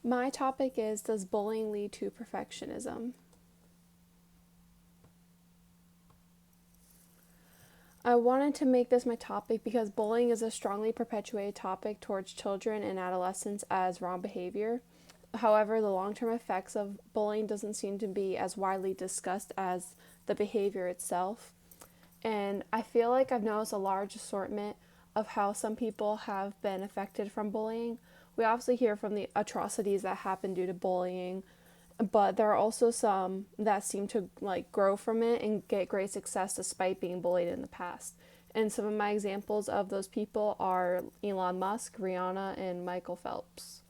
My topic is, does bullying lead to perfectionism? I wanted to make this my topic because bullying is a strongly perpetuated topic towards children and adolescents as wrong behavior. However, the long-term effects of bullying doesn't seem to be as widely discussed as the behavior itself. And I feel like I've noticed a large assortment of how some people have been affected from bullying. We obviously hear from the atrocities that happen due to bullying, but there are also some that seem to grow from it and get great success despite being bullied in the past. And some of my examples of those people are Elon Musk, Rihanna, and Michael Phelps.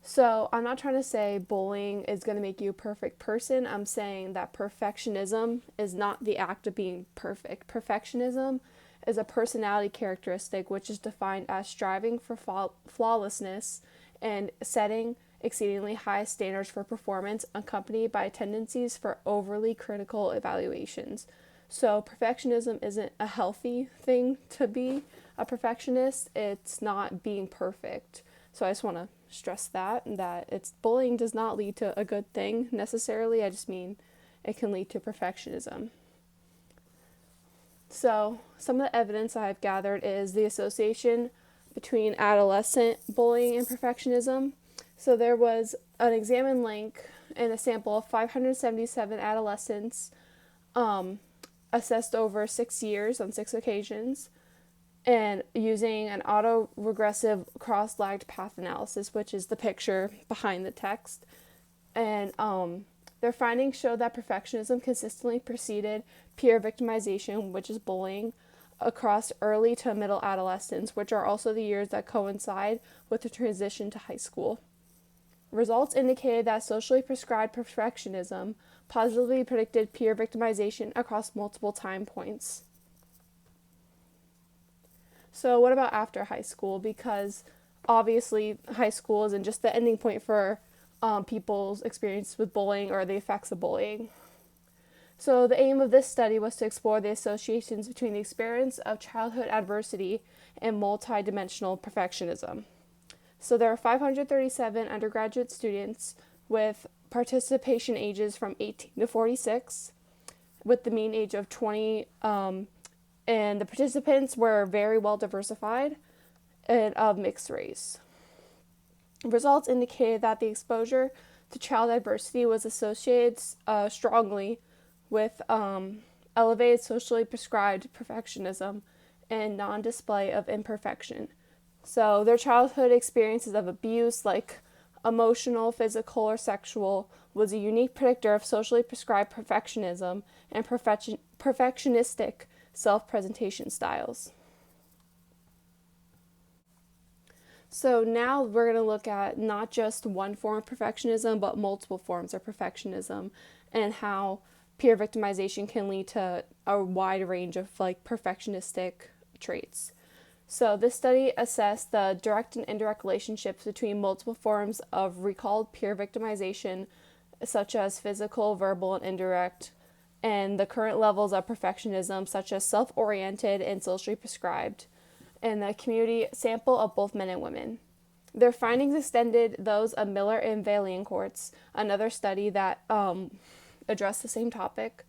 So I'm not trying to say bullying is going to make you a perfect person. I'm saying that perfectionism is not the act of being perfect. Perfectionism is a personality characteristic which is defined as striving for flawlessness and setting exceedingly high standards for performance, accompanied by tendencies for overly critical evaluations. So, perfectionism isn't a healthy thing to be a perfectionist, it's not being perfect. So, I just want to stress that it's bullying does not lead to a good thing necessarily. I just mean it can lead to perfectionism. So, some of the evidence I've gathered is the association between adolescent bullying and perfectionism. So, there was an examined link in a sample of 577 adolescents assessed over 6 years on 6 occasions, and using an autoregressive cross-lagged path analysis, which is the picture behind the text. And their findings showed that perfectionism consistently preceded peer victimization, which is bullying, across early to middle adolescence, which are also the years that coincide with the transition to high school. Results indicated that socially prescribed perfectionism positively predicted peer victimization across multiple time points. So, what about after high school? Because obviously, high school isn't just the ending point for people's experience with bullying or the effects of bullying. So, the aim of this study was to explore the associations between the experience of childhood adversity and multidimensional perfectionism. So, there are 537 undergraduate students with participation ages from 18 to 46, with the mean age of 20, and the participants were very well diversified and of mixed race. Results indicated that the exposure to child adversity was associated strongly with elevated socially prescribed perfectionism and non-display of imperfection. So their childhood experiences of abuse, like emotional, physical, or sexual, was a unique predictor of socially prescribed perfectionism and perfectionistic self-presentation styles. So now we're going to look at not just one form of perfectionism, but multiple forms of perfectionism and how peer victimization can lead to a wide range of perfectionistic traits. So this study assessed the direct and indirect relationships between multiple forms of recalled peer victimization, such as physical, verbal, and indirect, and the current levels of perfectionism, such as self-oriented and socially prescribed, and the community sample of both men and women. Their findings extended those of Miller and Vaillancourt's, another study that addressed the same topic,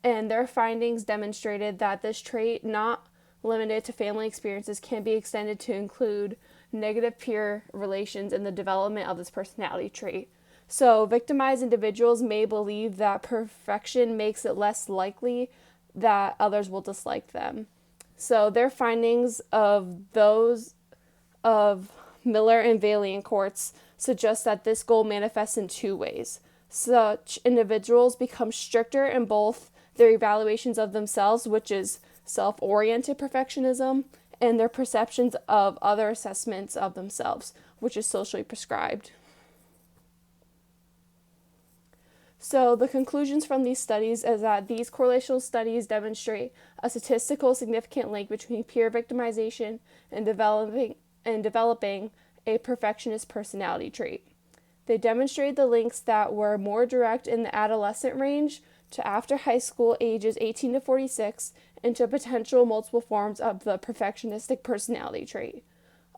and their findings demonstrated that this trait, not limited to family experiences, can be extended to include negative peer relations in the development of this personality trait. So, victimized individuals may believe that perfection makes it less likely that others will dislike them. So, their findings of those of Miller and Vaillancourt's suggest that this goal manifests in two ways. Such individuals become stricter in both their evaluations of themselves, which is self-oriented perfectionism, and their perceptions of other assessments of themselves, which is socially prescribed. So the conclusions from these studies is that these correlational studies demonstrate a statistical significant link between peer victimization and developing a perfectionist personality trait. They demonstrate the links that were more direct in the adolescent range to after high school ages 18 to 46 into potential multiple forms of the perfectionistic personality trait.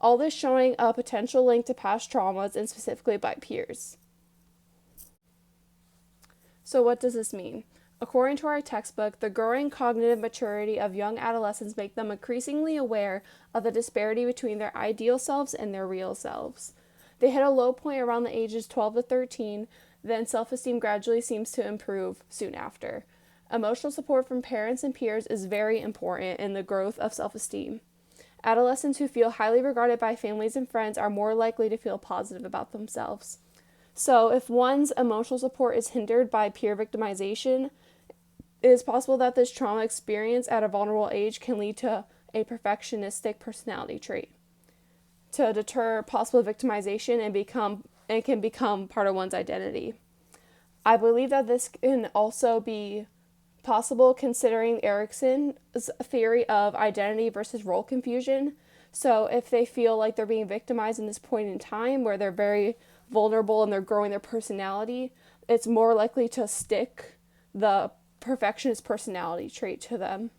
All this showing a potential link to past traumas and specifically by peers. So what does this mean? According to our textbook, the growing cognitive maturity of young adolescents make them increasingly aware of the disparity between their ideal selves and their real selves. They hit a low point around the ages 12 to 13, then self-esteem gradually seems to improve soon after. Emotional support from parents and peers is very important in the growth of self-esteem. Adolescents who feel highly regarded by families and friends are more likely to feel positive about themselves. So, if one's emotional support is hindered by peer victimization, it is possible that this trauma experience at a vulnerable age can lead to a perfectionistic personality trait to deter possible victimization and can become part of one's identity. I believe that this can also be possible considering Erikson's theory of identity versus role confusion. So if they feel like they're being victimized in this point in time where they're very vulnerable and they're growing their personality, it's more likely to stick the perfectionist personality trait to them.